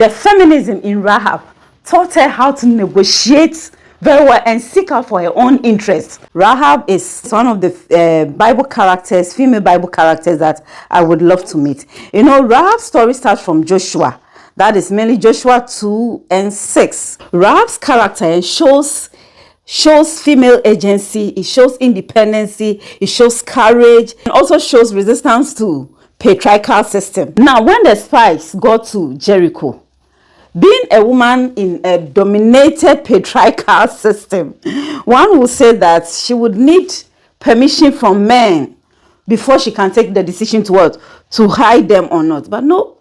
The feminism in Rahab taught her how to negotiate very well and seek out for her own interests. Rahab is one of the Bible characters, female Bible characters that I would love to meet. You know, Rahab's story starts from Joshua. That is mainly Joshua 2 and 6. Rahab's character shows female agency, it shows independency, it shows courage, and also shows resistance to patriarchal system. Now, when the spies got to Jericho, being a woman in a dominated patriarchal system, one would say that she would need permission from men before she can take the decision to what? To hide them or not. But no,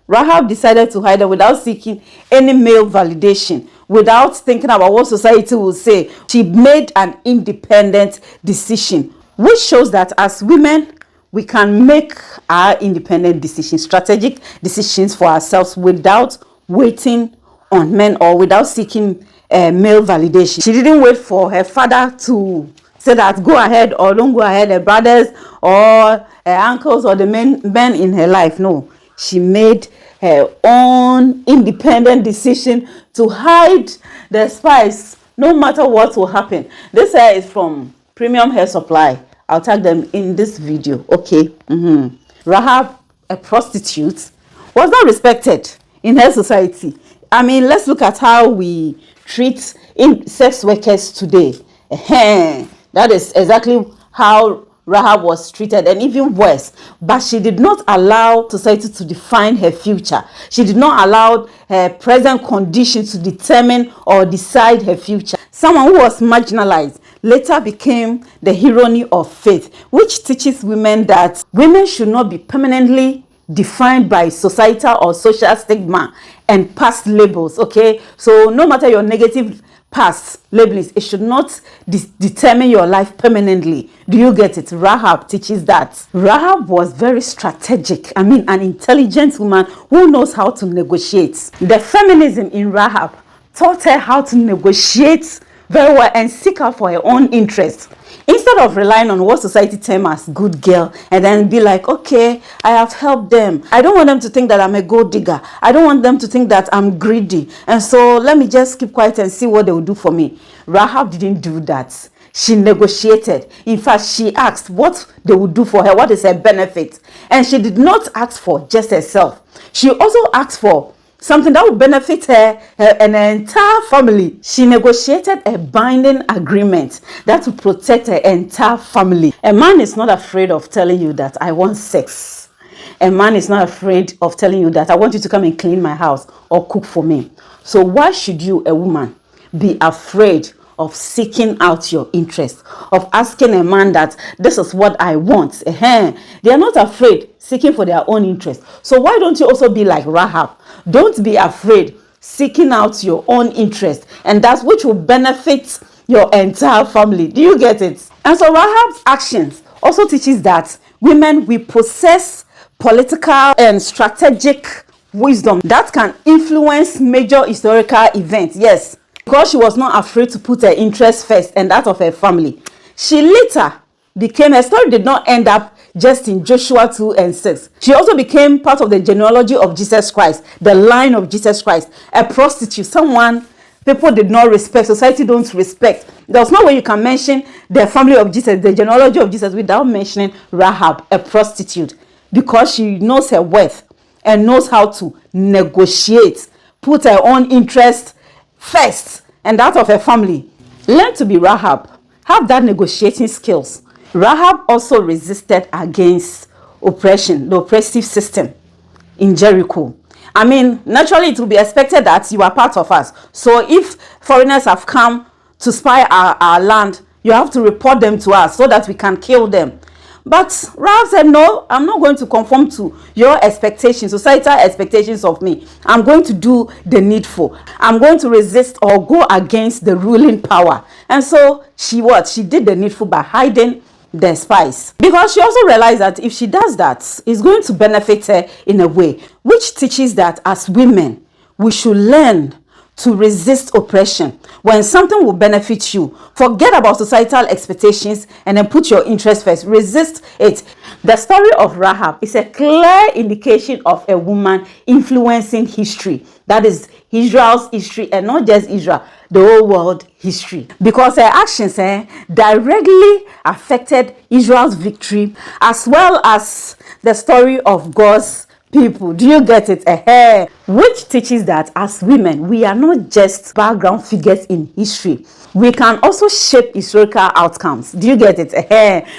Rahab decided to hide them without seeking any male validation, without thinking about what society will say. She made an independent decision, which shows that as women, we can make our independent decisions, strategic decisions for ourselves without waiting on men or without seeking male validation. She didn't wait for her father to say that go ahead or don't go ahead, her brothers or her uncles or the men in her life. No, she made her own independent decision to hide the spies no matter what will happen. This hair is from Premium Hair Supply. I'll tag them in this video. Okay. Rahab, a prostitute, was not respected in her society. I mean, let's look at how we treat sex workers today. That is exactly how Rahab was treated, and even worse. But she did not allow society to define her future. She did not allow her present conditions to determine or decide her future. Someone who was marginalized later became the heroine of faith, which teaches women that women should not be permanently defined by societal or social stigma and past labels. Okay, so no matter your negative past labels, it should not determine your life permanently. Do you get it? Rahab teaches that. Rahab was very strategic. I mean, an intelligent woman who knows how to negotiate. The feminism in Rahab taught her how to negotiate very well and seek out for her own interests. Instead of relying on what society terms as good girl and then be like, okay, I have helped them. I don't want them to think that I'm a gold digger. I don't want them to think that I'm greedy. And so let me just keep quiet and see what they will do for me. Rahab didn't do that. She negotiated. In fact, she asked what they would do for her, what is her benefit. And she did not ask for just herself. She also asked for something that would benefit her and her entire family. She negotiated a binding agreement that would protect her entire family. A man is not afraid of telling you that I want sex. A man is not afraid of telling you that I want you to come and clean my house or cook for me. So why should you, a woman, be afraid of seeking out your interest, of asking a man that this is what I want? They are not afraid seeking for their own interest. So why don't you also be like Rahab? Don't be afraid seeking out your own interest, and that's which will benefit your entire family. Do you get it? And so Rahab's actions also teaches that women, we possess political and strategic wisdom that can influence major historical events. Yes, because she was not afraid to put her interest first and that of her family. She later became, her story did not end up just in Joshua 2 and 6. She also became part of the genealogy of Jesus Christ, the line of Jesus Christ. A prostitute, someone people did not respect, society don't respect. There's no way you can mention the family of Jesus, the genealogy of Jesus, without mentioning Rahab, a prostitute, because she knows her worth and knows how to negotiate, put her own interest first and that of her family. Learn to be Rahab. Have that negotiating skills. Rahab also resisted against oppression, the oppressive system in Jericho. I mean, naturally it will be expected that you are part of us. So if foreigners have come to spy our land, you have to report them to us so that we can kill them. But Rahab said, no, I'm not going to conform to your expectations, societal expectations of me. I'm going to do the needful. I'm going to resist or go against the ruling power. And so she did the needful by hiding the spies, because she also realized that if she does that, it's going to benefit her in a way, which teaches that as women, we should learn to resist oppression. When something will benefit you, forget about societal expectations and then put your interest first. Resist it. The story of Rahab is a clear indication of a woman influencing history. That is Israel's history, and not just Israel, the whole world history. Because her actions directly affected Israel's victory, as well as the story of God's people. Do you get it? Which teaches that as women, we are not just background figures in history. We can also shape historical outcomes. Do you get it?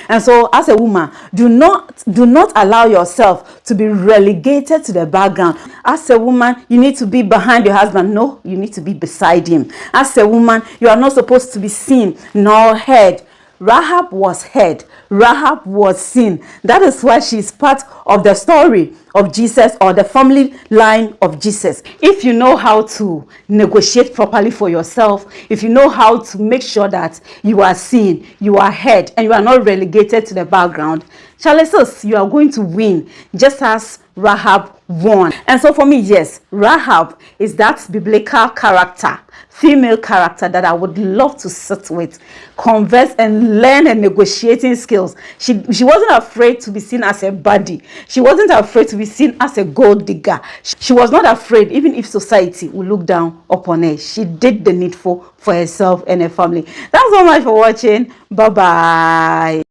And so as a woman, do not allow yourself to be relegated to the background. As a woman, you need to be behind your husband. No, you need to be beside him. As a woman, you are not supposed to be seen nor heard. Rahab was heard. Rahab was seen. That is why she is part of the story of Jesus, or the family line of Jesus. If you know how to negotiate properly for yourself, if you know how to make sure that you are seen, you are heard, and you are not relegated to the background, Charles, you are going to win, just as Rahab won. And so for me, yes, Rahab is that biblical character, female character that I would love to sit with, converse, and learn her negotiating skills. She wasn't afraid to be seen as a baddie. She wasn't afraid to be seen as a gold digger. She was not afraid, even if society will look down upon her. She did the needful for herself and her family. That's all much for watching. Bye bye.